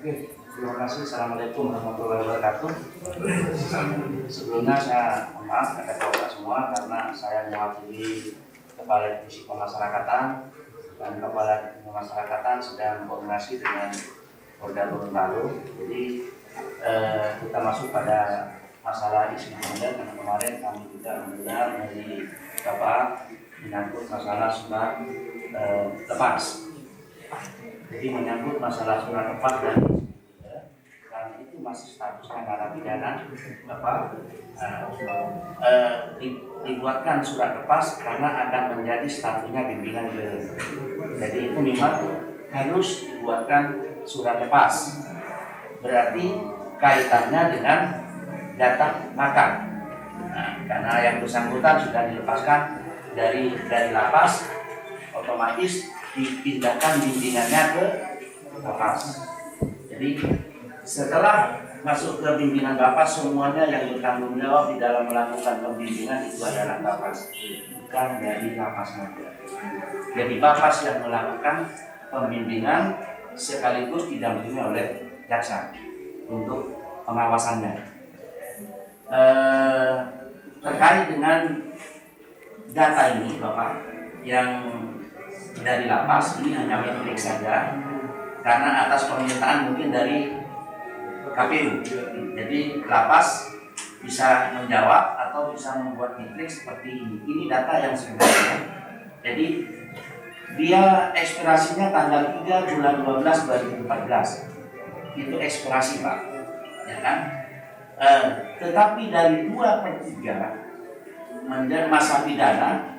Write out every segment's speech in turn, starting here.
Oke, terima kasih. Assalamualaikum warahmatullahi wabarakatuh. Sebelumnya saya mohon maaf kepada bapak semua karena saya mewakili Kepala Divisi Pemasyarakatan dan Kepala Divisi Pemasyarakatan sedang koordinasi dengan Polda Gorontalo. Jadi kita masuk pada masalah isi konten karena kemarin kami juga mendengar dari Bapak menyangkut masalah surat lepas. Jadi menyangkut masalah surat lepas dan karena itu masih statusnya narapidana, Bapak dibuatkan surat lepas karena akan menjadi statusnya bimbingan beliau. Jadi itu memang harus dibuatkan surat lepas. Berarti kaitannya dengan data makan. Nah, karena yang bersangkutan sudah dilepaskan dari lapas, otomatis dipindahkan bimbingannya ke lapas. Jadi setelah masuk ke bimbingan lapas, semuanya yang bertanggung jawab di dalam melakukan pembimbingan itu adalah lapas, bukan dari lapasnya. Jadi lapas yang melakukan pembimbingan sekaligus didampingi oleh jaksa untuk pengawasannya. Terkait dengan data ini, Bapak, yang dari lapas ini hanya metrik saja karena atas permintaan mungkin dari KPU. Jadi lapas bisa menjawab atau bisa membuat metrik seperti ini. Ini data yang sebenarnya. Jadi dia ekspirasinya tanggal 3 bulan 12 2014. Itu ekspirasi, Pak. Ya kan? Tetapi dari 2/3 menjadi masa pidana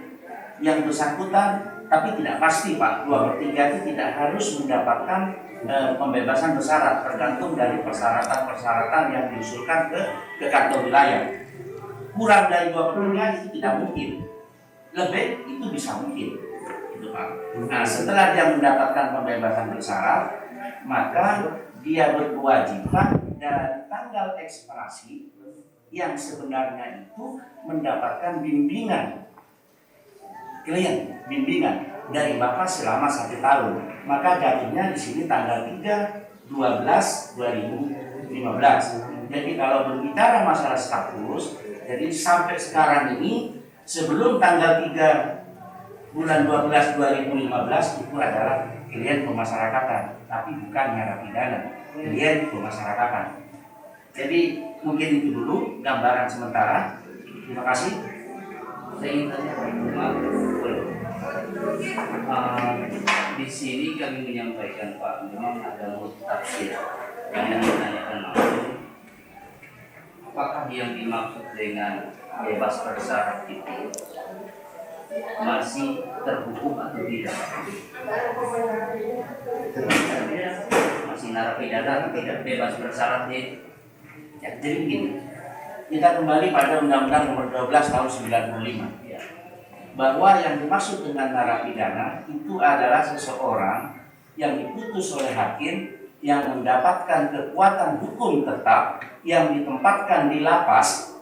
yang bersangkutan, tapi tidak pasti, Pak. 2/3 itu tidak harus mendapatkan pembebasan bersyarat, tergantung dari persyaratan yang diusulkan ke kantor wilayah. Kurang dari 2/3 itu tidak mungkin, lebih itu bisa mungkin, gitu, Pak. Nah, setelah dia mendapatkan pembebasan bersyarat, maka dia berkewajiban dari tanggal ekspirasi yang sebenarnya itu mendapatkan bimbingan dari Bapak selama 1 tahun. Maka jatuhnya di sini tanggal 3/12/2015. Jadi kalau berbicara masalah status, jadi sampai sekarang ini sebelum tanggal 3 bulan 12 2015 itu adalah klien pemasyarakatan, tapi bukan narapidana, klien pemasyarakatan. Jadi mungkin itu dulu gambaran sementara. Terima kasih. Saya ingin tanya Pak, di sini kami menyampaikan, Pak, memang ada mutafsir yang menanyakan langsung apakah yang dimaksud dengan bebas bersyarat itu masih terhukum atau tidak? Masih narapidana atau tidak bebas bersyarat itu? Ya, jadi begini, kita kembali pada Undang-Undang Nomor 12 Tahun 95, bahwa yang dimaksud dengan narapidana itu adalah seseorang yang diputus oleh hakim yang mendapatkan kekuatan hukum tetap yang ditempatkan di lapas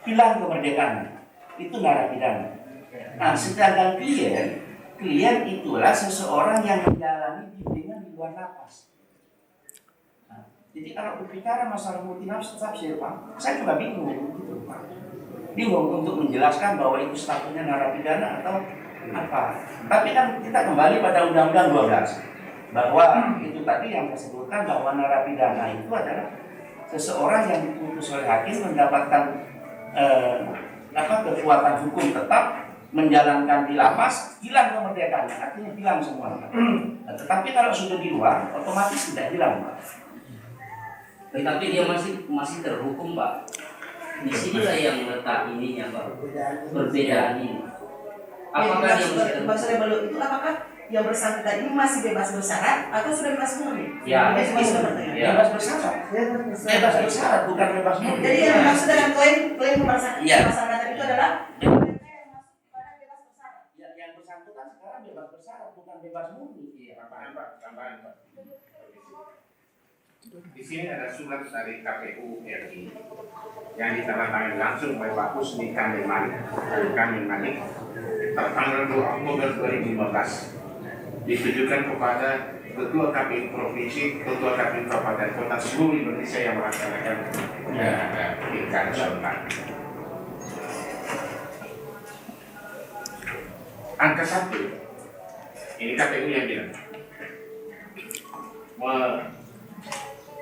hilang kemerdekaannya, itu narapidana. Nah, sedangkan klien itulah seseorang yang menjalani bimbingan di luar lapas. Jadi kalau berbicara masalah multinafsir, Pak, saya juga bingung gitu, Pak. Bingung untuk menjelaskan bahwa itu statusnya narapidana atau apa. Tapi kan kita kembali pada Undang-Undang 12 bahwa itu tadi yang disebutkan bahwa narapidana itu adalah seseorang yang diputus oleh hakim mendapatkan kekuatan hukum tetap, menjalankan di lapas, hilang kemerdekaannya, artinya hilang semua. Tetapi kalau sudah di luar, otomatis tidak hilang, Pak. Tetapi dia masih terhukum, Pak. Di sinilah yang letak ininya, Pak. Perbedaan ini. Apakah dia masih terhukum? Itu apakah yang bersangkutan ini masih bebas bersyarat atau sudah bebas murni? Ya, bebas bersyarat. Bebas bersyarat, bukan bebas murni. Jadi yang dimaksud dengan klaim pemasyarakatan itu adalah yang bersangkutan sekarang bebas bersyarat, bukan bebas murni. Tambahan, Pak. Di sini ada surat dari KPU RI yang ditandatangani langsung oleh Pak Husni Kamil Malik tertanggal 2 Oktober 2015 ditujukan kepada ketua KPU provinsi, ketua KPU kabupaten kota seluruh Indonesia yang melaksanakan pilkada serentak. Angka 1, ini KPU yang bilang,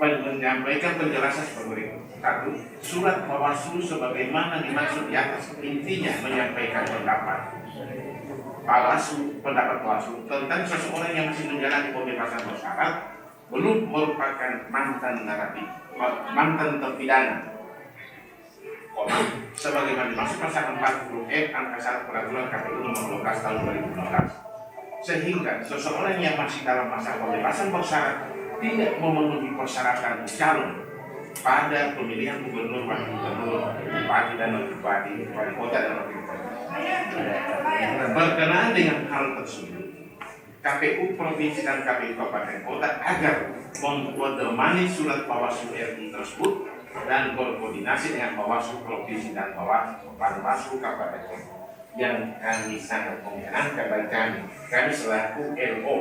menyampaikan penjelasan seperti berikut. 1. Surat Bawaslu sebagaimana dimaksud di atas, intinya menyampaikan pendapat Bawaslu tentang seseorang yang masih menjalani pembebasan bersyarat belum merupakan mantan terpidana, sebagaimana dimaksud pasal 40F angka 1 peraturan KPU nomor 12 tahun 2016, sehingga seseorang yang masih dalam masa pembebasan bersyarat tidak memenuhi persyaratan calon pada pemilihan gubernur, wakil gubernur, bupati dan wakil bupati, wali kota dan wakil kota. Berkenaan dengan hal tersebut, KPU provinsi dan KPU kabupaten kota agar memperdomani surat Bawaslu RI tersebut dan berkoordinasi dengan Bawaslu provinsi dan Bawaslu kabupaten kota. Yang kami sangat menyenangkan bagi kami selaku LO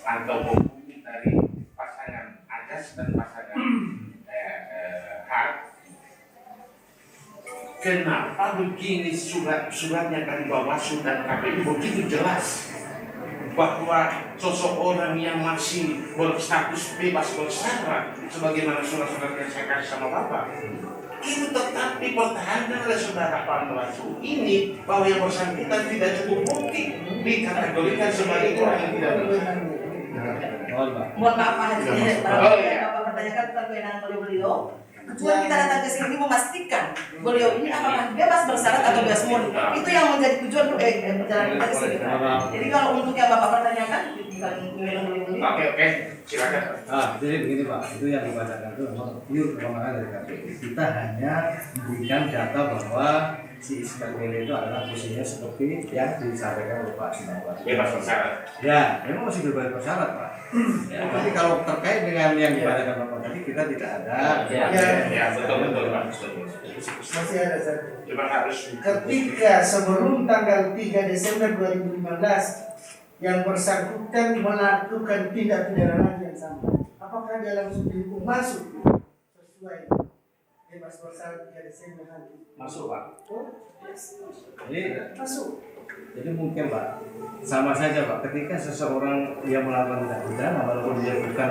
atau pemimpin dari pasangan Ajas dan pasangan Hak. Kenapa begini suratnya dari Bawaslu dan KPU begitu jelas bahwa seseorang yang masih berstatus bebas bersyarat sebagaimana surat-surat yang saya kasih sama Bapak itu tetap dipertahankan oleh saudara Bawaslu ini bahwa yang bersangkutan tidak cukup bukti dikategorikan sebagai orang yang tidak benar. Mohon maaf Pak Haji, Oh, iya. Bapak pertanyakan tentang kewenangan beliau. Tujuan kita datang ke sini memastikan beliau ini apakah bebas bersyarat atau bebas murni. Itu yang menjadi tujuan perjalanan kita ke sini. Jadi kalau untuk yang Bapak pertanyakan, bukan kewenangan beliau. Oke, silakan. Jadi begini Pak, itu yang dibacakan itu memang pure kewenangan dari KPU. Kita hanya memberikan data bahwa si Ismail Mele itu adalah posisinya seperti yang disampaikan oleh Pak Sinawat. Bebas bersyarat. Ya, memang masih bebas bersyarat Pak. Ya, tapi kalau terkait dengan yang dibacakan Bapak tadi kita tidak ada. Ya, betul Pak. Masih ada satu. Cuma harus Ketika sebelum tanggal 3 Desember 2015 yang bersangkutan melakukan tindak pidana lain yang sama, apakah dia langsung dihukum masuk sesuai bebas bersyarat 3 Desember nanti? Masuk Pak. Jadi Masuk. Jadi mungkin Pak, sama saja Pak, ketika seseorang yang melakukan tindak pidana walaupun dia bukan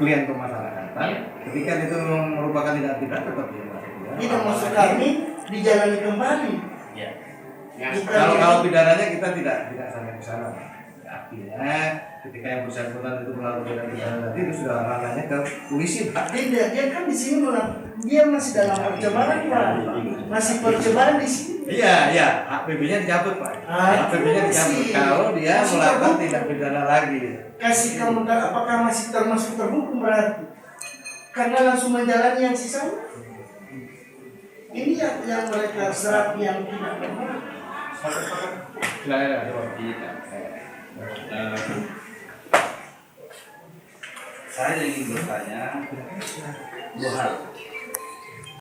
klien pemasarakatan, ketika itu merupakan tindak pidana tetap dia masuk pidana. Tidak maksud kami dijalani kembali. Ya. Kalau pidananya kita tidak sampai ke sana Pak. Artinya ketika yang bersangkutan itu melakukan tindak pidana nanti itu sudah ranahnya ke polisi Pak. Tidak, dia kan di sini dia masih dalam percobaan Pak. Masih percobaan di sini. Iya, HPB-nya dicabut Pak. HPB-nya dicabut kalau dia masih melakukan terhukum. tindak pidana lagi. Kasih kamu apakah masih termasuk terhukum berarti? Karena langsung menjalani yang sisanya. Ini yang mereka serap yang tidak benar. Saya ingin bertanya dua hal.